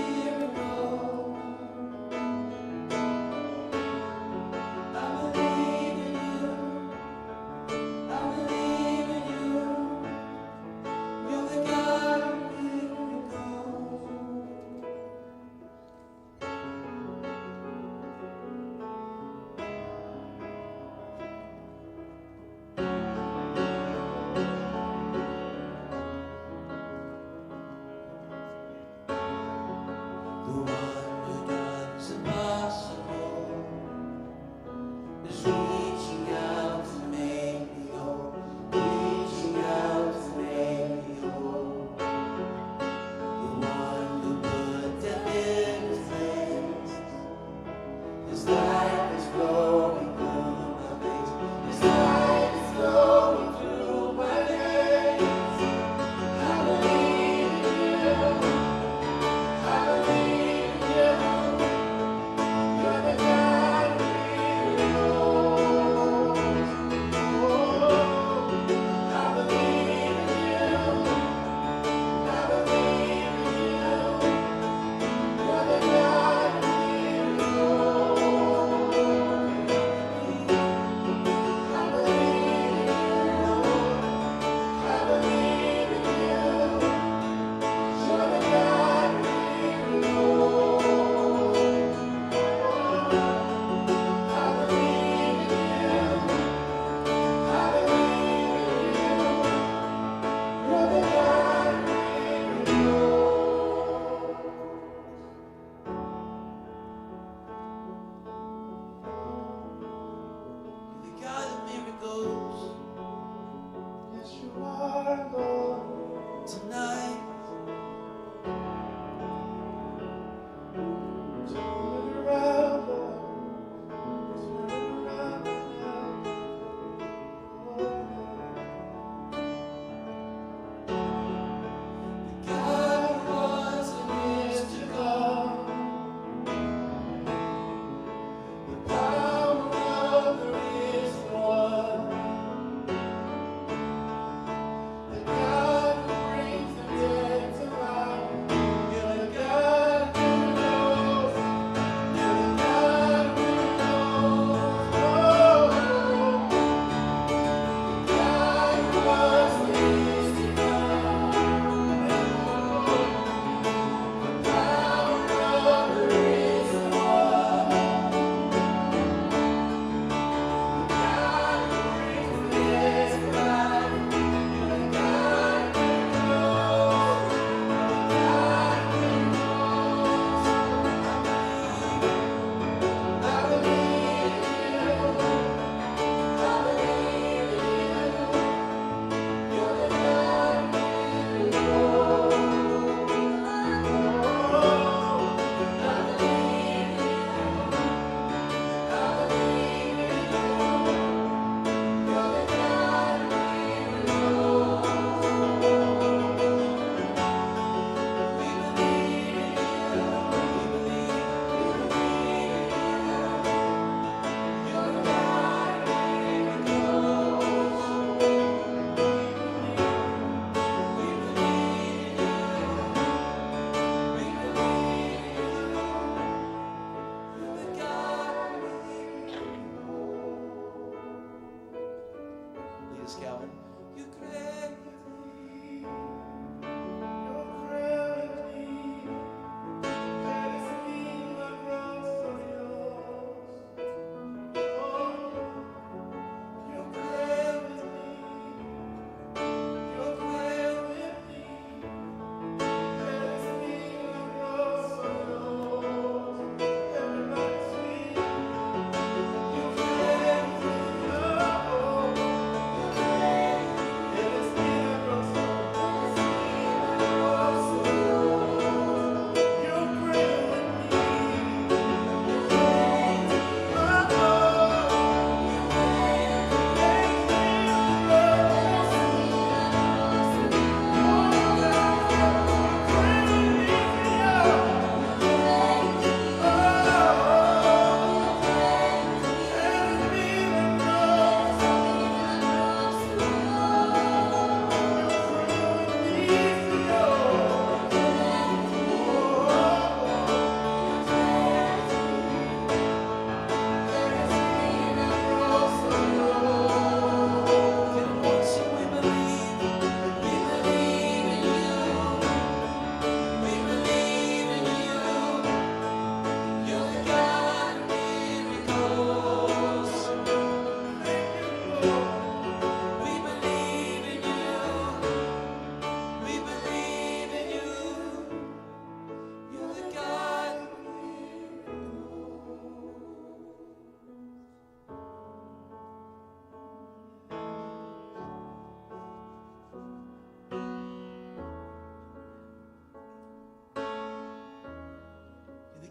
[SPEAKER 9] the one who does impossible, is reaching out to make me whole, reaching out to make me whole. The one who put death in his place. His life is flowing through my veins. His life is flowing through my veins. I believe in you. I believe in you.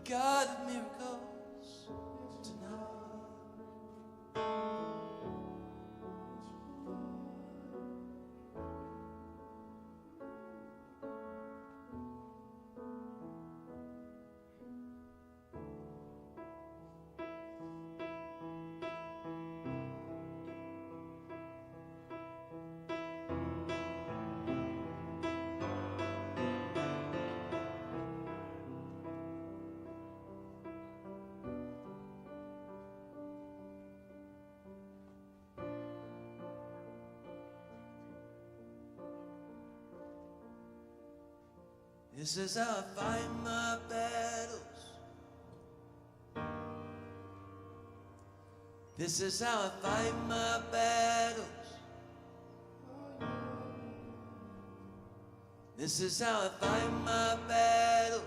[SPEAKER 9] God of miracles tonight. This is how I fight my battles. This is how I fight my battles. This is how I fight my battles.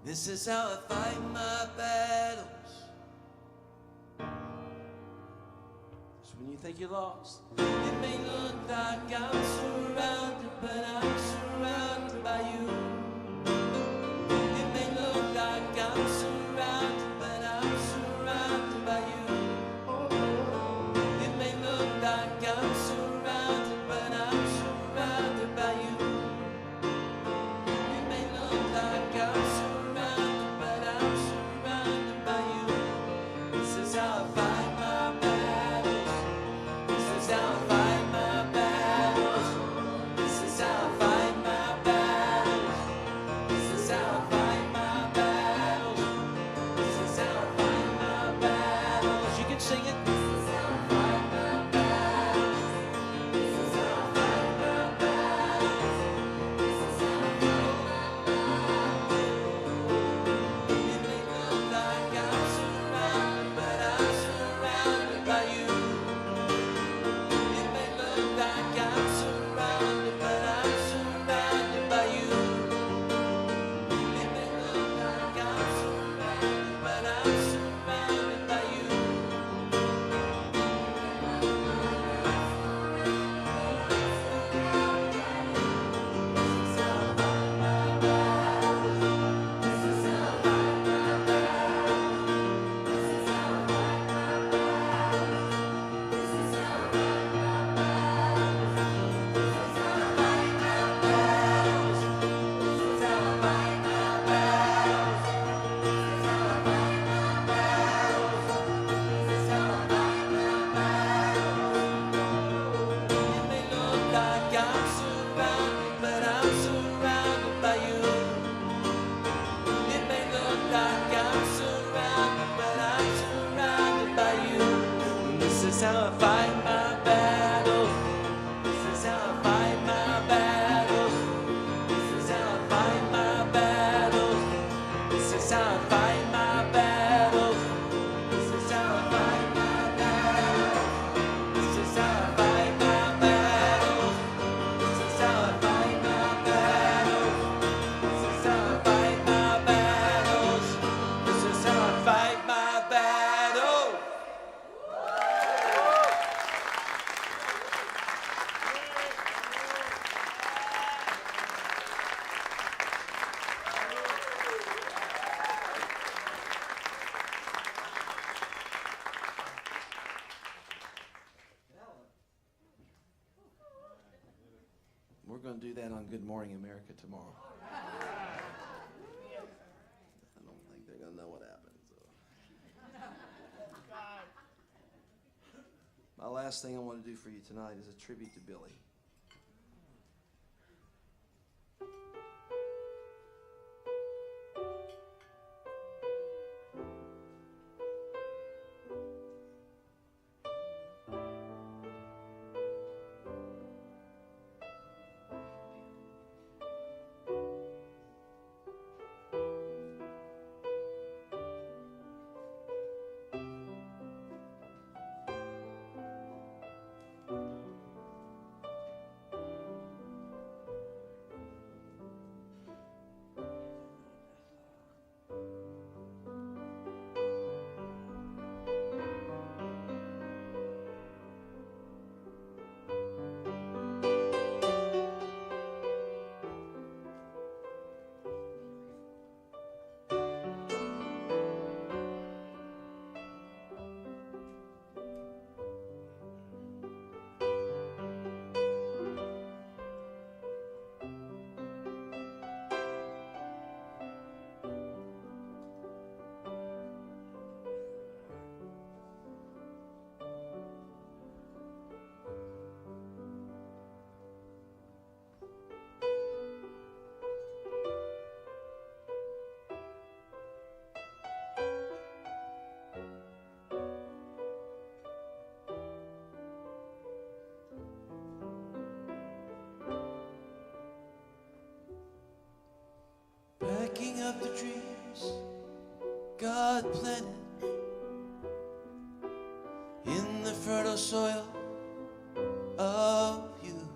[SPEAKER 9] This is how I fight my battles. So when you think you're lost, it may look like I'm surrounded, but I'm surrounded by you. It may look like I'm surrounded, but I'm surrounded by you. It may look like I'm surrounded, but I'm surrounded by you. It may look like I'm surrounded, but I'm surrounded by you. This is how I fight my battles. This is how I fight my battles. This is how I fight my battles. This is how I fight my battles. This is how I fight my battles. You can sing it. This is how I fight my battles. This is how I fight my battles. This is how I fight my battles. It may look like I'm surrounded, but I'm surrounded by you. It may look like I'm surrounded, but I'm surrounded by you. It may look like I'm surrounded, but I'm surrounded by you. This is how I fight my battles. This is how I fight my battles. This is how I fight my battles. This is how I fight my battles. This is how I fight my battles. This is how I fight my battles. This is how I fight my battles. This is how I fight my battles. It may look like I'm surrounded, but I'm surrounded by you. It may look like I'm surrounded, but I'm surrounded by you. This is how I fight my battles. This is how I fight my battles. This is how I fight my battles. This is how I fight my battles. This is how I fight my battles. This is how I fight my battles. This is how I fight my battles. This is how I fight my battles. This is how I fight my battles.
[SPEAKER 8] We're going to do that on Good Morning America tomorrow. I don't think they're going to know what happened. So. My last thing I want to do for you tonight is a tribute to Billy.
[SPEAKER 9] of the dreams God planted in the fertile soil of you.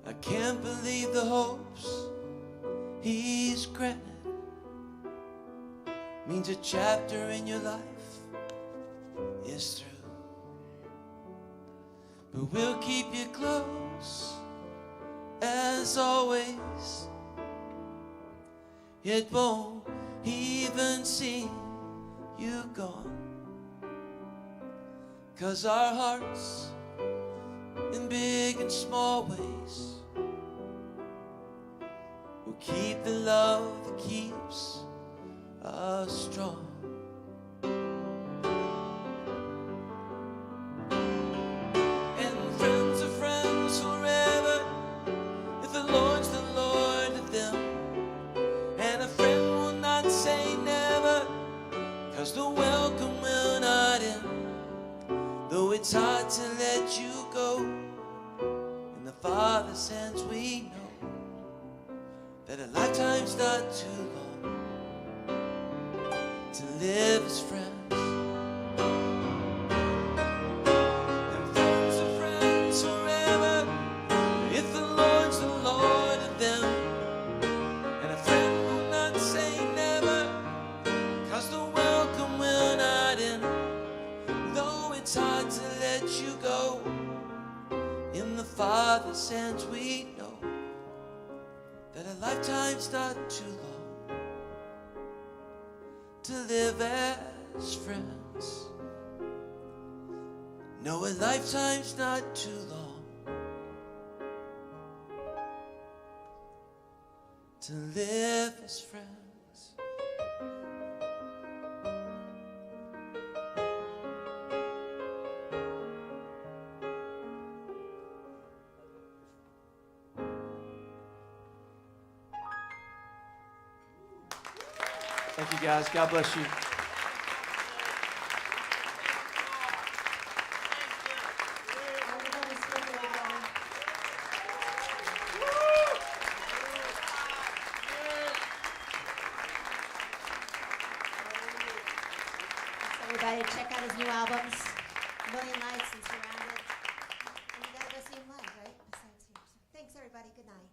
[SPEAKER 9] I can't believe the hopes He's granted means a chapter in your life is through. But we'll keep you close as always. It won't even seem you gone, 'cause our hearts in big and small ways will keep the love that keeps us strong. And friends are friends forever if the Lord's the Lord of them. And a friend will not say never, 'cause the welcome will not end. Though it's hard to let you go, in the Father's hands we know that a lifetime's not too long to live as friends. And friends are friends forever if the Lord's the Lord of them. And a friend will not say never, 'cause the welcome will not end. Though it's hard to let you go, in the Father's hands we know that a lifetime's not too long to live as friends. No, a lifetime's not too long to live as friends.
[SPEAKER 8] Thank you, guys. God bless you.
[SPEAKER 1] Everybody, check out his new albums, Million Lights and Surrounded. And you gotta go see him live, right? Besides here. So thanks, everybody. Good night.